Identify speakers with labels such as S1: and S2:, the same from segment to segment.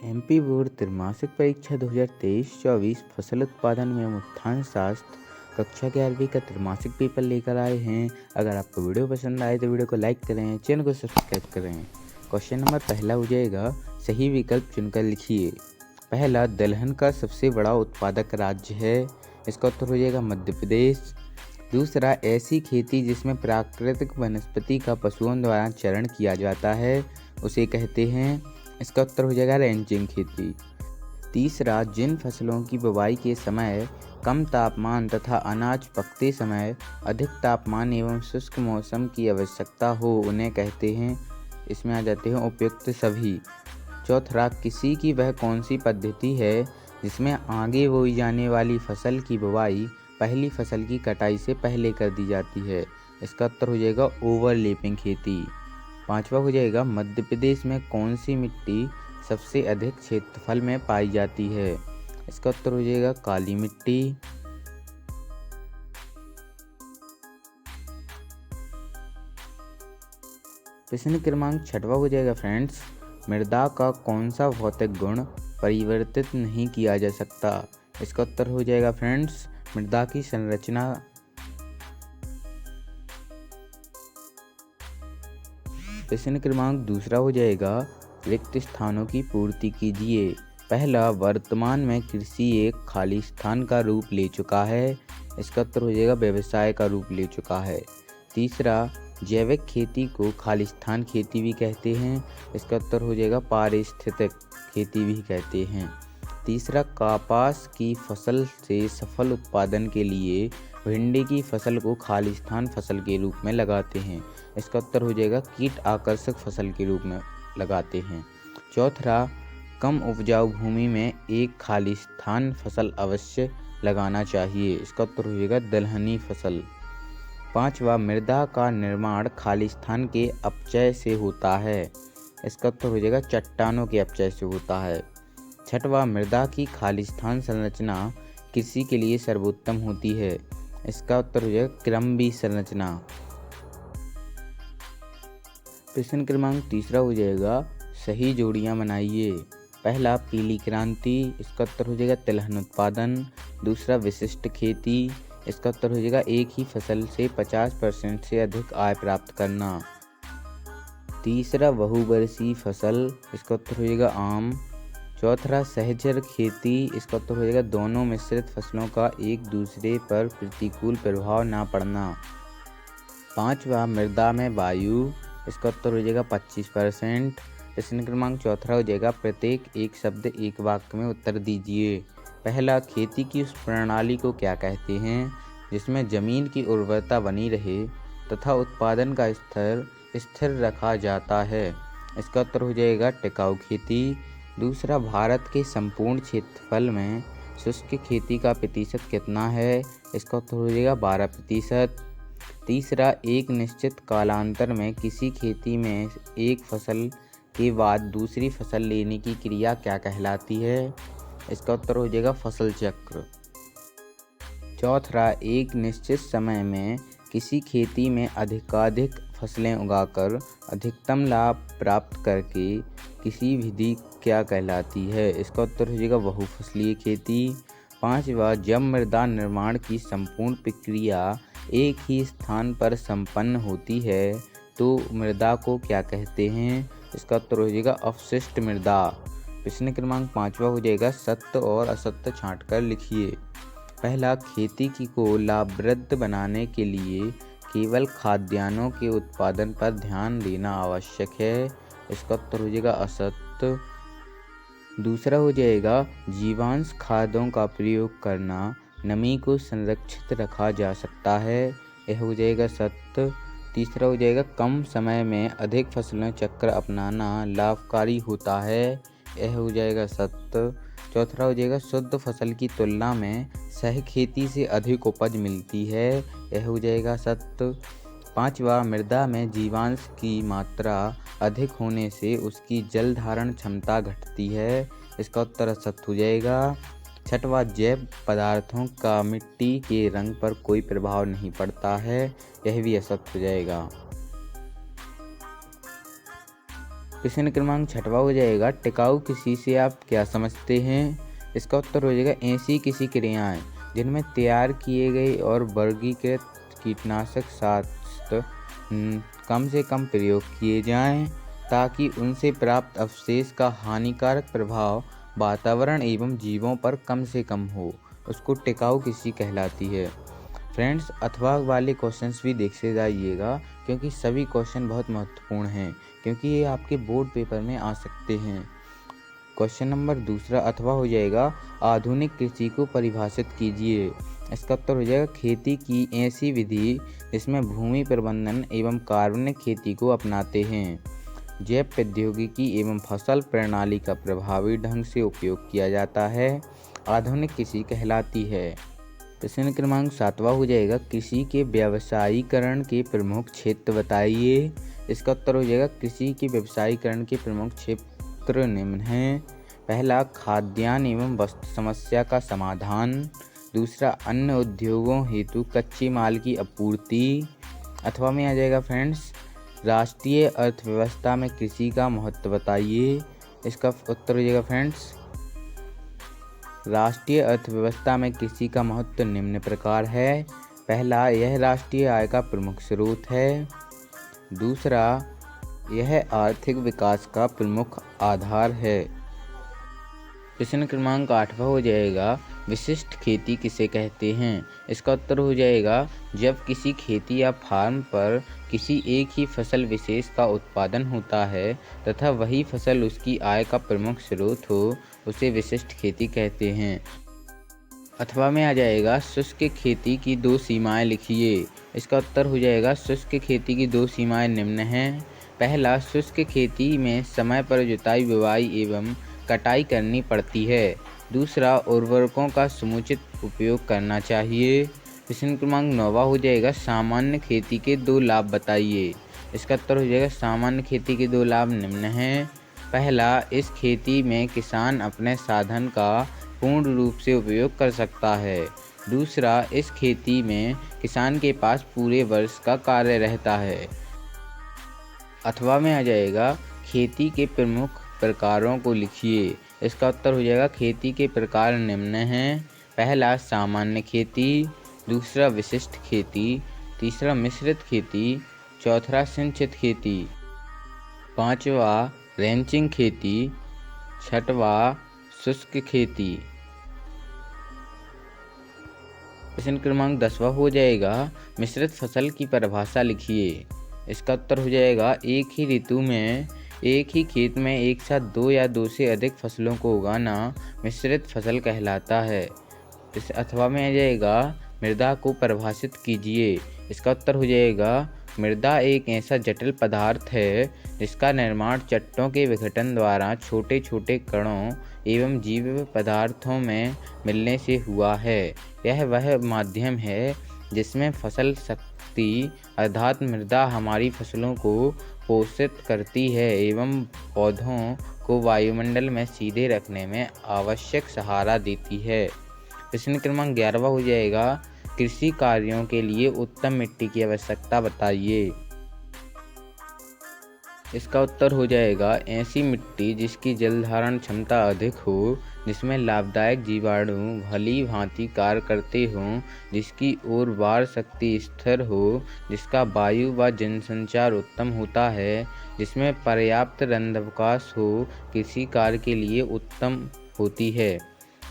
S1: MP board त्रैमासिक परीक्षा 2023-24 फसल उत्पादन एवं उत्थान शास्त्र कक्षा 11वीं का त्रैमासिक पेपर लेकर आए हैं। अगर आपको वीडियो पसंद आए तो वीडियो को लाइक करें, चैनल को सब्सक्राइब करें। क्वेश्चन नंबर पहला हो जाएगा, सही विकल्प चुनकर लिखिए। पहला, दलहन का सबसे बड़ा उत्पादक राज्य है, इसका उत्तर हो जाएगा मध्य प्रदेश। दूसरा, ऐसी खेती जिसमें प्राकृतिक वनस्पति का पशुओं द्वारा चरण किया जाता है उसे कहते हैं, इसका उत्तर हो जाएगा रैंचिंग खेती। तीसरा, जिन फसलों की बुवाई के समय कम तापमान तथा अनाज पकते समय अधिक तापमान एवं शुष्क मौसम की आवश्यकता हो उन्हें कहते हैं, इसमें आ जाते हैं उपयुक्त सभी। चौथा, किसी की वह कौन सी पद्धति है जिसमें आगे बोई जाने वाली फसल की बुवाई पहली फसल की कटाई से पहले कर दी जाती है, इसका उत्तर हो जाएगा ओवरलैपिंग खेती। पांचवा हो जाएगा, मध्य प्रदेश में कौन सी मिट्टी सबसे अधिक क्षेत्रफल में पाई जाती है, इसका उत्तर हो जाएगा काली मिट्टी। प्रश्न क्रमांक 6वां हो जाएगा फ्रेंड्स, मृदा का कौन सा भौतिक गुण परिवर्तित नहीं किया जा सकता, इसका उत्तर हो जाएगा फ्रेंड्स मृदा की संरचना। प्रश्न क्रमांक 2 हो जाएगा, रिक्त स्थानों की पूर्ति कीजिए। पहला, वर्तमान में कृषि एक खाली स्थान का रूप ले चुका है, इसका उत्तर हो जाएगा व्यवसाय का रूप ले चुका है। तीसरा, जैविक खेती को खालिस्तान खेती भी कहते हैं, इसका उत्तर हो जाएगा पारिस्थितिक खेती भी कहते हैं। तीसरा, कपास की फसल से सफल उत्पादन के लिए भिंडी की फसल को खालिस्तान फसल के रूप में लगाते हैं, इसका उत्तर हो जाएगा कीट आकर्षक फसल के रूप में लगाते हैं। चौथा, कम उपजाऊ भूमि में एक खालिस्तान फसल अवश्य लगाना चाहिए, इसका उत्तर हो जाएगा दलहनी फसल। पांचवा, मृदा का निर्माण खालिस्तान के अपचय से होता है, इसका उत्तर हो जाएगा चट्टानों के अपचय से होता है। छठवां, मृदा की खालिस्तान संरचना कृषि के लिए सर्वोत्तम होती है, इसका उत्तर हो जाएगा क्रमबी संरचना। प्रश्न क्रमांक 3 हो जाएगा, सही जोड़ियां बनाइए। पहला, पीली क्रांति, इसका उत्तर हो जाएगा तिलहन उत्पादन। दूसरा, विशिष्ट खेती, इसका उत्तर हो जाएगा एक ही फसल से 50% से अधिक आय प्राप्त करना। तीसरा, बहुवर्षीय फसल, इसका उत्तर हो जाएगा आम। चौथा, सहचर खेती, इसका उत्तर हो जाएगा दोनों मिश्रित फसलों का एक दूसरे पर प्रतिकूल प्रभाव ना पड़ना। पांचवा, मृदा में वायु, इसका उत्तर हो जाएगा 25%। प्रश्न क्रमांक 4 हो जाएगा, प्रत्येक एक शब्द एक वाक्य में उत्तर दीजिए। पहला, खेती की उस प्रणाली को क्या कहते हैं जिसमें जमीन की उर्वरता बनी रहे तथा उत्पादन का स्तर स्थिर रखा जाता है, इसका उत्तर हो जाएगा टिकाऊ खेती। दूसरा, भारत के संपूर्ण क्षेत्रफल में शुष्क खेती का प्रतिशत कितना है, इसका उत्तर हो जाएगा 12%। तीसरा, एक निश्चित कालांतर में किसी खेती में एक फसल के बाद दूसरी फसल लेने की क्रिया क्या कहलाती है, इसका उत्तर हो जाएगा फसल चक्र। चौथा, एक निश्चित समय में किसी खेती में अधिकाधिक फसलें उगाकर अधिकतम लाभ प्राप्त करके किसी विधि क्या कहलाती है, इसका उत्तर हो जाएगा बहुफसलीय खेती। पांचवा, जब मृदा निर्माण की संपूर्ण प्रक्रिया एक ही स्थान पर संपन्न होती है तो मृदा को क्या कहते हैं, इसका उत्तर हो जाएगा अवशिष्ट मृदा। प्रश्न क्रमांक 5 हो जाएगा, सत्य और असत्य छांटकर लिखिए। पहला, खेती को लाभप्रद बनाने के लिए केवल खाद्यान्नों के उत्पादन पर ध्यान देना आवश्यक है, इसका उत्तर हो जाएगा असत्य। दूसरा हो जाएगा, जीवांश खादों का प्रयोग करना नमी को संरक्षित रखा जा सकता है, यह हो जाएगा सत्य। तीसरा हो जाएगा, कम समय में अधिक फसलों चक्र अपनाना लाभकारी होता है, यह हो जाएगा सत्य। चौथा हो जाएगा, शुद्ध फसल की तुलना में सह खेती से अधिक उपज मिलती है, यह हो जाएगा सत्य। पांचवा, मृदा में जीवांश की मात्रा अधिक होने से उसकी जल धारण क्षमता घटती है, इसका उत्तर असत्य हो जाएगा। छठवां, जैव पदार्थों का मिट्टी के रंग पर कोई प्रभाव नहीं पड़ता है, यह भी असत्य हो जाएगा। प्रश्न क्रमांक 6वां हो जाएगा टिकाऊ कृषि से आप क्या समझते हैं। इसका उत्तर हो जाएगा ऐसी कृषि क्रियाएं जिनमें तैयार किए गए और वर्गीकृत कीटनाशक शास्त्र कम से कम प्रयोग किए जाएं ताकि उनसे प्राप्त अवशेष का हानिकारक प्रभाव वातावरण एवं जीवों पर कम से कम हो, उसको टिकाऊ कृषि कहलाती है। फ्रेंड्स, अथवा वाले क्वेश्चंस भी देखते जाइएगा क्योंकि सभी क्वेश्चन बहुत महत्वपूर्ण हैं, क्योंकि ये आपके बोर्ड पेपर में आ सकते हैं। क्वेश्चन नंबर 2 अथवा हो जाएगा आधुनिक कृषि को परिभाषित कीजिए। इसका उत्तर हो जाएगा खेती की ऐसी विधि जिसमें भूमि प्रबंधन एवं कार्बनिक खेती को अपनाते हैं, जैव प्रौद्योगिकी एवं फसल प्रणाली का प्रभावी ढंग से उपयोग किया जाता है, आधुनिक कृषि कहलाती है। प्रश्न क्रमांक 7वां हो जाएगा कृषि के व्यावसायीकरण के प्रमुख क्षेत्र बताइए। इसका उत्तर हो जाएगा कृषि के व्यावसायीकरण के प्रमुख क्षेत्र निम्न हैं। पहला, खाद्यान्न एवं वस्त्र समस्या का समाधान। दूसरा, अन्य उद्योगों हेतु कच्चे माल की आपूर्ति। अथवा में आ जाएगा फ्रेंड्स राष्ट्रीय अर्थव्यवस्था में कृषि का महत्व बताइए। इसका उत्तर हो जाएगा फ्रेंड्स राष्ट्रीय अर्थव्यवस्था में कृषि का महत्व निम्न प्रकार है। पहला, यह राष्ट्रीय आय का प्रमुख स्रोत है। दूसरा, यह आर्थिक विकास का प्रमुख आधार है। प्रश्न क्रमांक 8वां हो जाएगा विशिष्ट खेती किसे कहते हैं। इसका उत्तर हो जाएगा जब किसी खेती या फार्म पर किसी एक ही फसल विशेष का उत्पादन होता है तथा वही फसल उसकी आय का प्रमुख स्रोत हो, उसे विशिष्ट खेती कहते हैं। अथवा में आ जाएगा शुष्क खेती की 2 सीमाएं लिखिए। इसका उत्तर हो जाएगा शुष्क खेती की 2 सीमाएं निम्न हैं। पहला, शुष्क खेती में समय पर जुताई, बुवाई एवं कटाई करनी पड़ती है। दूसरा, उर्वरकों का समुचित उपयोग करना चाहिए। प्रश्न क्रमांक 9वां हो जाएगा सामान्य खेती के 2 लाभ बताइए। इसका उत्तर हो जाएगा सामान्य खेती के 2 लाभ निम्न हैं। पहला, इस खेती में किसान अपने साधन का पूर्ण रूप से उपयोग कर सकता है। दूसरा, इस खेती में किसान के पास पूरे वर्ष का कार्य रहता है। अथवा में आ जाएगा खेती के प्रमुख प्रकारों को लिखिए। इसका उत्तर हो जाएगा खेती के प्रकार निम्न हैं। पहला, सामान्य खेती। दूसरा, विशिष्ट खेती। तीसरा, मिश्रित खेती। चौथा, सिंचित खेती। पांचवा, रेंचिंग खेती। छठवा, शुष्क खेती। प्रश्न क्रमांक 10वां हो जाएगा मिश्रित फसल की परिभाषा लिखिए। इसका उत्तर हो जाएगा एक ही ऋतु में एक ही खेत में एक साथ 2 या 2 से अधिक फसलों को उगाना मिश्रित फसल कहलाता है। अथवा में आ जाएगा मृदा को परिभाषित कीजिए। इसका उत्तर हो जाएगा मृदा एक ऐसा जटिल पदार्थ है जिसका निर्माण चट्टों के विघटन द्वारा छोटे छोटे कणों एवं जीव पदार्थों में मिलने से हुआ है। यह वह माध्यम है जिसमें फसल शक्ति अर्थात मृदा हमारी फसलों को पोषित करती है एवं पौधों को वायुमंडल में सीधे रखने में आवश्यक सहारा देती है। प्रश्न क्रमांक 11वां हो जाएगा कृषि कार्यों के लिए उत्तम मिट्टी की आवश्यकता बताइए। इसका उत्तर हो जाएगा ऐसी मिट्टी जिसकी जल धारण क्षमता अधिक हो, जिसमें लाभदायक जीवाणु भली भांति कार्य करते हों, जिसकी उर्वार शक्ति स्थिर हो, जिसका वायु व जनसंचार उत्तम होता है, जिसमें पर्याप्त रंध्रावकाश हो, कृषि कार्य के लिए उत्तम होती है।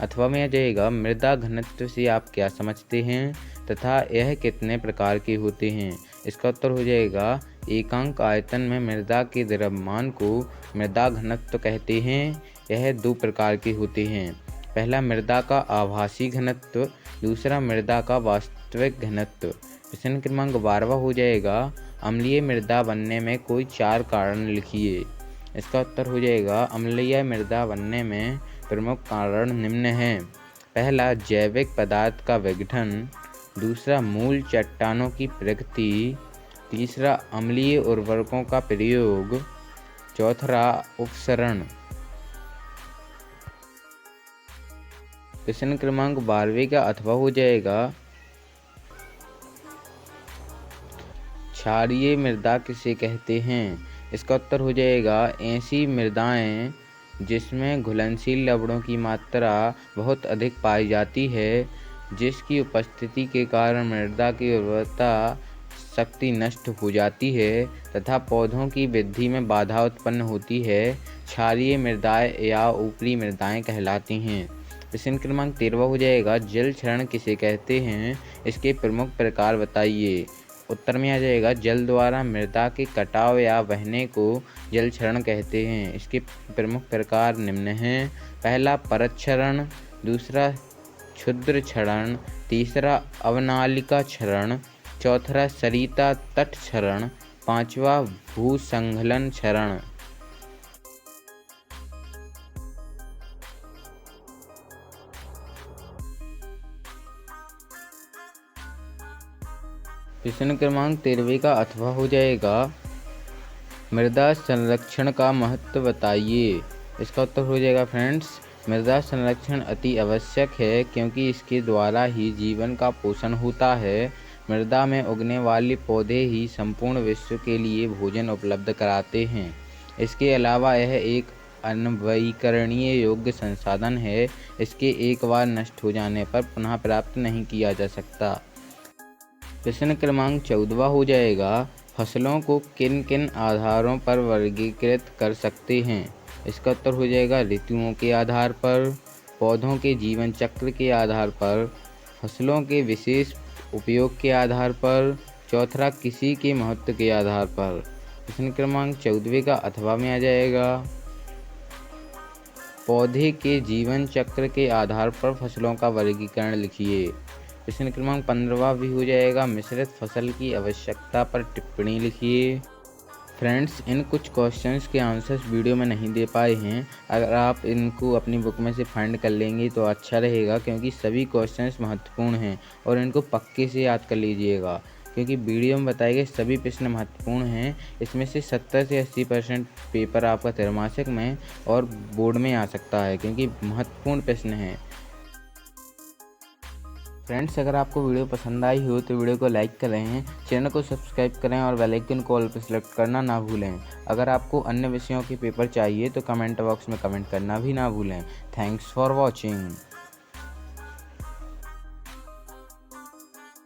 S1: अथवा में आ जाएगा मृदा घनत्व से आप क्या समझते हैं तथा यह कितने प्रकार के होते हैं। इसका उत्तर हो जाएगा एकांक आयतन में मृदा के द्रव्यमान को मृदा घनत्व कहते हैं। यह 2 प्रकार के होते हैं। पहला, मृदा का आभासी घनत्व। दूसरा, मृदा का वास्तविक घनत्व। प्रश्न क्रमांक 12वां हो जाएगा अम्लीय मृदा बनने में कोई 4 कारण लिखिए। इसका उत्तर हो जाएगा अम्लीय मृदा बनने में प्रमुख कारण निम्न हैं। पहला, जैविक पदार्थ का विघटन। दूसरा, मूल चट्टानों की प्रगति। तीसरा, अम्लीय उर्वरकों का प्रयोग। चौथा, उपसरण। प्रश्न क्रमांक 12वें का अथवा हो जाएगा क्षारीय मृदा किसे कहते हैं। इसका उत्तर हो जाएगा ऐसी मृदाएं जिसमें घुलनशील लवणों की मात्रा बहुत अधिक पाई जाती है, जिसकी उपस्थिति के कारण मृदा की उर्वरता शक्ति नष्ट हो जाती है तथा पौधों की वृद्धि में बाधा उत्पन्न होती है। क्षारीय मृदाएं या ऊपरी मृदाएं कहलाती हैं। प्रश्न क्रमांक 13 हो जाएगा जल क्षरण किसे कहते हैं, इसके प्रमुख प्रकार बताइए। उत्तर में आ जाएगा जल द्वारा मृदा के कटाव या बहने को जल क्षरण कहते हैं। इसके प्रमुख प्रकार निम्न हैं। पहला परत क्षरण, दूसरा क्षुद्र क्षरण, तीसरा अवनालिका क्षरण, चौथा सरिता तट क्षरण, पांचवा भूसंघलन क्षरण। प्रश्न क्रमांक 13 का अथवा हो जाएगा मृदा संरक्षण का महत्व बताइए। इसका उत्तर हो जाएगा फ्रेंड्स, मृदा संरक्षण अति आवश्यक है क्योंकि इसके द्वारा ही जीवन का पोषण होता है। मृदा में उगने वाले पौधे ही संपूर्ण विश्व के लिए भोजन उपलब्ध कराते हैं। इसके अलावा यह एक अनवीकरणीय योग्य संसाधन है। इसके एक बार नष्ट हो जाने पर पुनः प्राप्त नहीं किया जा सकता। प्रश्न क्रमांक 14 हो जाएगा फसलों को किन किन आधारों पर वर्गीकृत कर सकते हैं। इसका उत्तर हो जाएगा ऋतुओं के आधार पर, पौधों के जीवन चक्र के आधार पर, फसलों के विशेष उपयोग के आधार पर, चौथा किसी के महत्व के आधार पर। प्रश्न क्रमांक 14 का अथवा में आ जाएगा पौधे के जीवन चक्र के आधार पर फसलों का वर्गीकरण लिखिए। प्रश्न क्रमांक 15 भी हो जाएगा मिश्रित फसल की आवश्यकता पर टिप्पणी लिखिए। फ्रेंड्स, इन कुछ क्वेश्चंस के आंसर्स वीडियो में नहीं दे पाए हैं। अगर आप इनको अपनी बुक में से फाइंड कर लेंगे तो अच्छा रहेगा, क्योंकि सभी क्वेश्चंस महत्वपूर्ण हैं और इनको पक्के से याद कर लीजिएगा, क्योंकि वीडियो में बताए गए सभी प्रश्न महत्वपूर्ण हैं। इसमें से 70 से 80% पेपर आपका त्रैमासिक में और बोर्ड में आ सकता है, क्योंकि महत्वपूर्ण प्रश्न हैं। फ्रेंड्स, अगर आपको वीडियो पसंद आई हो तो वीडियो को लाइक करें, चैनल को सब्सक्राइब करें और बेल आइकन को ऑल पर सेलेक्ट करना ना भूलें। अगर आपको अन्य विषयों के पेपर चाहिए तो कमेंट बॉक्स में कमेंट करना भी ना भूलें। Thanks for watching.